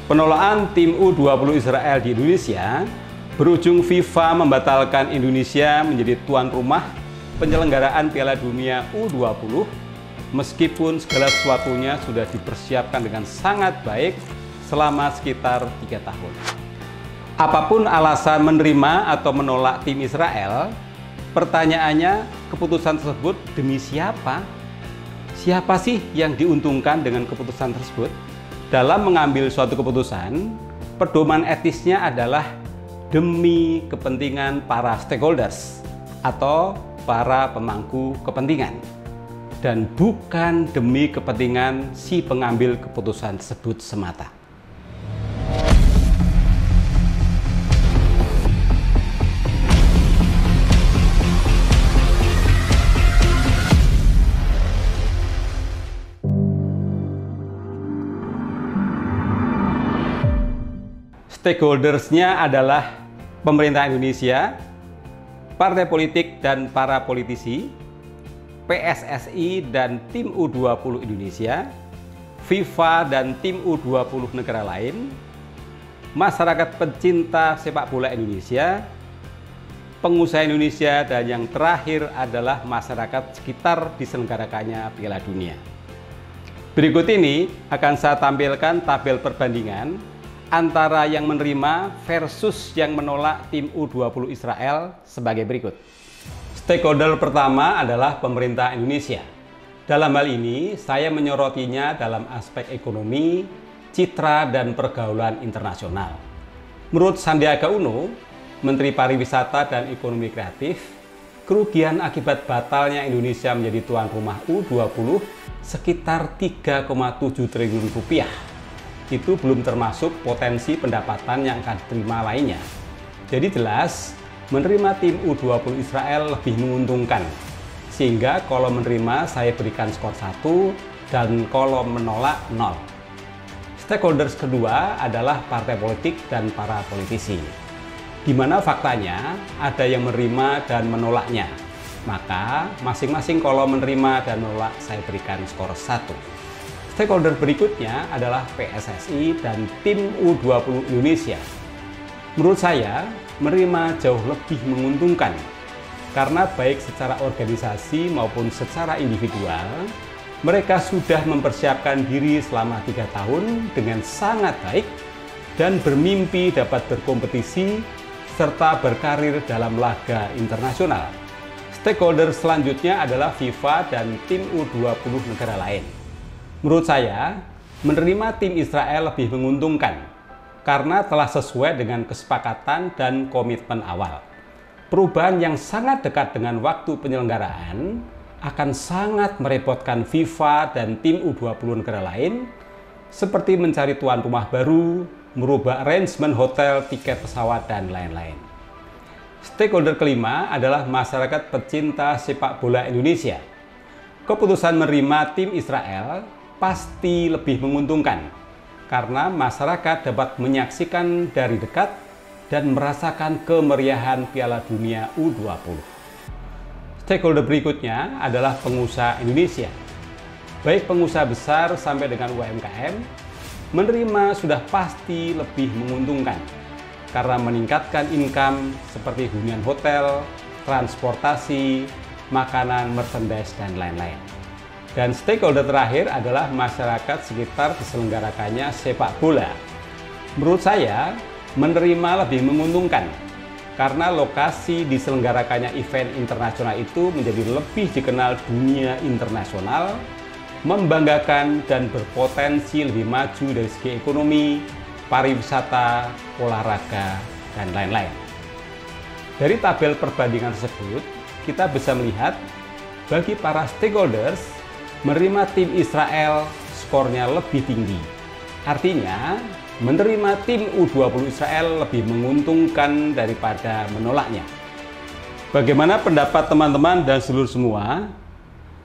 Penolakan tim U20 Israel di Indonesia berujung FIFA membatalkan Indonesia menjadi tuan rumah penyelenggaraan Piala Dunia U20 meskipun segala sesuatunya sudah dipersiapkan dengan sangat baik selama sekitar 3 tahun. Apapun alasan menerima atau menolak tim Israel, pertanyaannya keputusan tersebut demi siapa? Siapa sih yang diuntungkan dengan keputusan tersebut? Dalam mengambil suatu keputusan, pedoman etisnya adalah demi kepentingan para stakeholders atau para pemangku kepentingan dan bukan demi kepentingan si pengambil keputusan tersebut semata. Stakeholdersnya adalah pemerintah Indonesia, partai politik dan para politisi, PSSI dan tim U20 Indonesia, FIFA dan tim U20 negara lain, masyarakat pencinta sepak bola Indonesia, pengusaha Indonesia, dan yang terakhir adalah masyarakat sekitar diselenggarakannya Piala Dunia. Berikut ini akan saya tampilkan tabel perbandingan antara yang menerima versus yang menolak tim U20 Israel sebagai berikut. Stakeholder pertama adalah pemerintah Indonesia. Dalam hal ini, saya menyorotinya dalam aspek ekonomi, citra, dan pergaulan internasional. Menurut Sandiaga Uno, Menteri Pariwisata dan Ekonomi Kreatif, kerugian akibat batalnya Indonesia menjadi tuan rumah U20 sekitar 3,7 triliun rupiah. Itu belum termasuk potensi pendapatan yang akan diterima lainnya. Jadi jelas, menerima tim U20 Israel lebih menguntungkan. Sehingga kalau menerima saya berikan skor 1 dan kalau menolak 0. Stakeholders kedua adalah partai politik dan para politisi. Di mana faktanya ada yang menerima dan menolaknya. Maka masing-masing kalau menerima dan menolak saya berikan skor 1. Stakeholder berikutnya adalah PSSI dan tim U20 Indonesia. Menurut saya, menerima jauh lebih menguntungkan karena baik secara organisasi maupun secara individual, mereka sudah mempersiapkan diri selama 3 tahun dengan sangat baik dan bermimpi dapat berkompetisi serta berkarir dalam laga internasional. Stakeholder selanjutnya adalah FIFA dan tim U20 negara lain. Menurut saya, menerima tim Israel lebih menguntungkan karena telah sesuai dengan kesepakatan dan komitmen awal. Perubahan yang sangat dekat dengan waktu penyelenggaraan akan sangat merepotkan FIFA dan tim U20 negara lain, seperti mencari tuan rumah baru, merubah arrangement hotel, tiket pesawat, dan lain-lain. Stakeholder kelima adalah masyarakat pecinta sepak bola Indonesia. Keputusan menerima tim Israel pasti lebih menguntungkan karena masyarakat dapat menyaksikan dari dekat dan merasakan kemeriahan Piala Dunia U20. Stakeholder berikutnya adalah pengusaha Indonesia. Baik pengusaha besar sampai dengan UMKM, menerima sudah pasti lebih menguntungkan karena meningkatkan income seperti hunian hotel, transportasi, makanan, merchandise, dan lain-lain. Dan stakeholder terakhir adalah masyarakat sekitar diselenggarakannya sepak bola. Menurut saya, menerima lebih menguntungkan karena lokasi diselenggarakannya event internasional itu menjadi lebih dikenal dunia internasional, membanggakan dan berpotensi lebih maju dari segi ekonomi, pariwisata, olahraga, dan lain-lain. Dari tabel perbandingan tersebut, kita bisa melihat bagi para stakeholders, menerima tim Israel skornya lebih tinggi. Artinya, menerima tim U20 Israel lebih menguntungkan daripada menolaknya. Bagaimana pendapat teman-teman dan seluruh semua?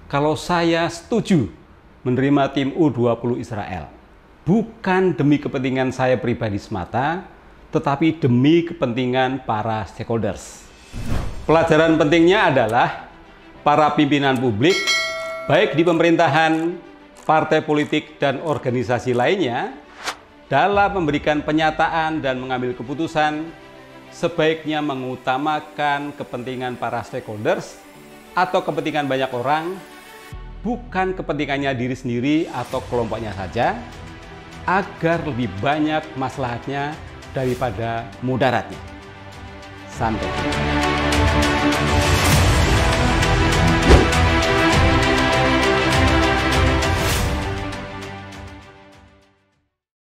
Kalau saya setuju menerima tim U20 Israel, bukan demi kepentingan saya pribadi semata, tetapi demi kepentingan para stakeholders. Pelajaran pentingnya adalah para pimpinan publik, baik di pemerintahan, partai politik, dan organisasi lainnya, dalam memberikan penyataan dan mengambil keputusan sebaiknya mengutamakan kepentingan para stakeholders atau kepentingan banyak orang, bukan kepentingannya diri sendiri atau kelompoknya saja, agar lebih banyak maslahatnya daripada mudaratnya. Sampai jumpa.